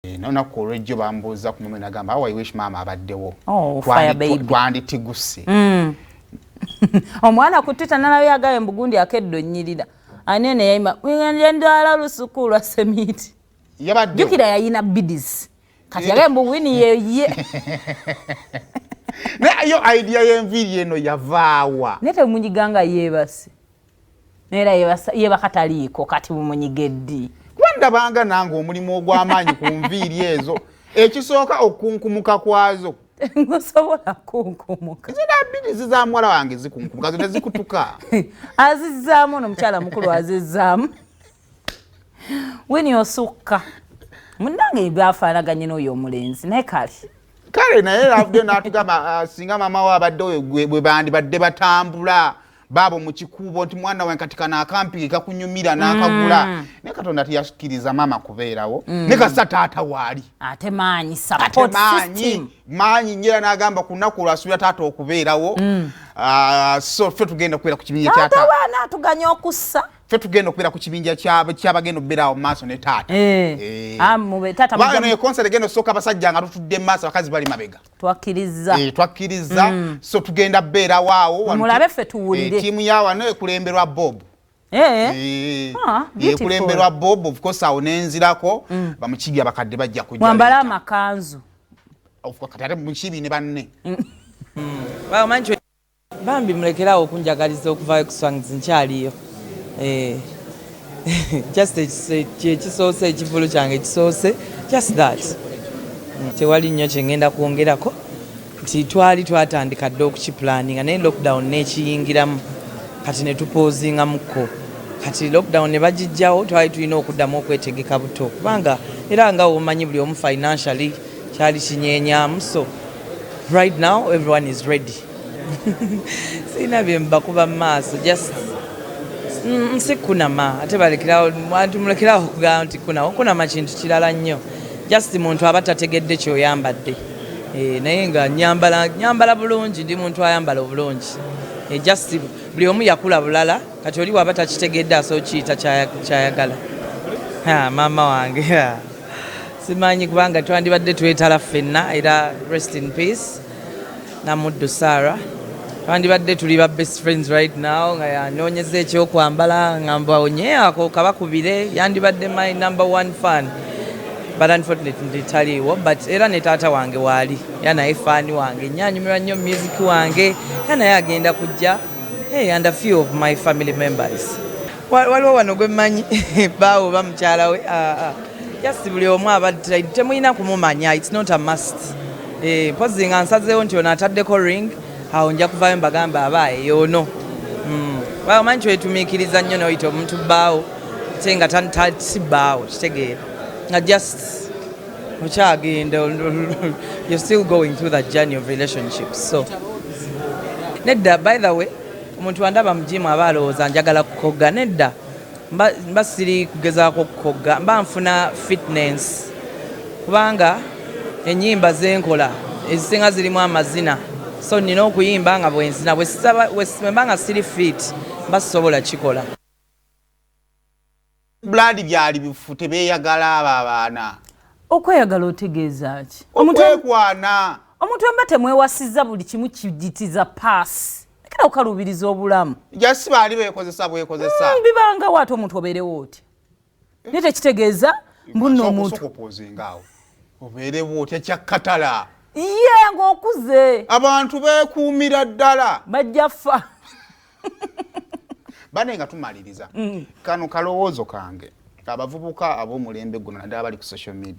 Nona kolejjo bambuza ku mume nagamba how I wish mama abaddewo. Oh, fire baby. Twanditiguse. Omwana ku Twitter nalayo agaye mbugundi akeddo nnyirira. Anene yayima ndala lusuku lwa semiti. Yabadde. Jukira yayina bidis. Kati agaye mbu Winnie ye. Nayo idea y'enviri eno yavaawa. Nete munyiganga yebase. Nera yeba kataliiko kati bumunyigeddi. Ndabanga nange omulimu ogw'amaanyi ku nviiri ezo ekisooka okunkumuka kwazo ngosobola kunkumuka zina bbiri zizamwala wange zikunkumuka zina zikutuka azizaamu omukyala mukulu azizaamu Winnie osukka munnange byafaanaganye n'oyo omulenzi naye kale naye abadde n'atugamba singa maama we abadde bwe bandibadde batambula babo mu kikuubo nti mwana wange kati kana akampi kakunyumira n'akagula ne Katonda tiyashikiriza mama kubeerawo ne kasa taata waali ate maanyi support system maanyi nyera n'agamba ku nnaku lwasuubira taata okubeerawo so ffe tugenda okubeera ku kibinja kya taata abaana atuganya okussa ffe tugenda okubeera ku kibinja ky'abagenda okubeerawo mu maaso ne taata taata concert egenda osooka abasajja nga tutudde mu maaso abakazi bali mabega twakkiriza so tugenda beerawo awo mulabe ffe tuwulire tiimu ya wano ekulemberwa Bob ekulemberwa Bob of course awo nenzirako bamukibya bakadde bajja kujja mwambala amakanzu kati ate mukibi ne banne bambi mulekerawo okunjagaliza okuva ku songs nkyaliyo just ekisoose ekivulu kyange ekisoose just that tewali nnyo kyengenda kwongerako nti twali twatandika dde okukiplaninga naye lockdown nekiyingiramu kati netupozingamuko kati lockdown ne bagijjawo twali tulina okuddamu okwetegeka buto kubanga era nga omanyi buli omu financially kyali kinyenyaamu so right now everyone is ready sina bye mbakuba mu maaso just nsikunama ate balekerawo bantu mulekerawo okugamba nti kunama kintu kirala nnyo just muntu aba tategedde kyoyambadde naye nga nyambala bulungi ndi muntu ayambala obulungi just buli omu yakula bulala kati oli waba takitegedde aso kiyita kyayagala maama wange simanyi kubanga twandibadde twetala ffenna era rest in peace namuddu Sarah twandibadde tuli ba best friends right now nga yanoonyeza ekyokwambala ngamba onye ako kabakubire yandibadde my number one fan but unfortunately taliwo but era ne taata wange waali naye faani wange nyanyumirwa nnyo music wange naye agenda kujja and a few of my family members waliwo wano gwemanyi baawo bamukyala we just buli omu abadde temulina kumumanya it's not a must mpozi nga nsazeewo nti ono ataddeko ring awo nja kuvayo mbagamba abaaye yoono bamanyi kyetumiikiriza nnyo noyita omuntu bbaawo ate nga si bbaawo kitegeera nga just okyagenda you're still going through that journey of relationships so nedda by the way omuntu wandaba mujimu aba alowooza njagala kukogga nedda mba siri kugezaako kukogga mba nfuna fitness kubanga ennyimba zenkola ezisinga zirimu amazina so nina okuyimba nga bwenzina bwemba nga siri fit mba sisobola kikola blood byali bifu tebeeyagala abo abaana okweyagala otegeeza ki okwekwana omuntu wemba temwewasizza buli kimu kijitiza paasi ekera okukalubiriza obulamu jasi baali beekozesa bwekozesa bibanga waate omuntu obeerewo oti naye tekitegeeza mbunna omuntu obeerewo otya kyakkatala ye ng'okuze abantu beekuumira ddala bajja ffa bane nga tumaliriza kano kalowoozo kange abavubuka ab'omulembe guno naddala bali ku social media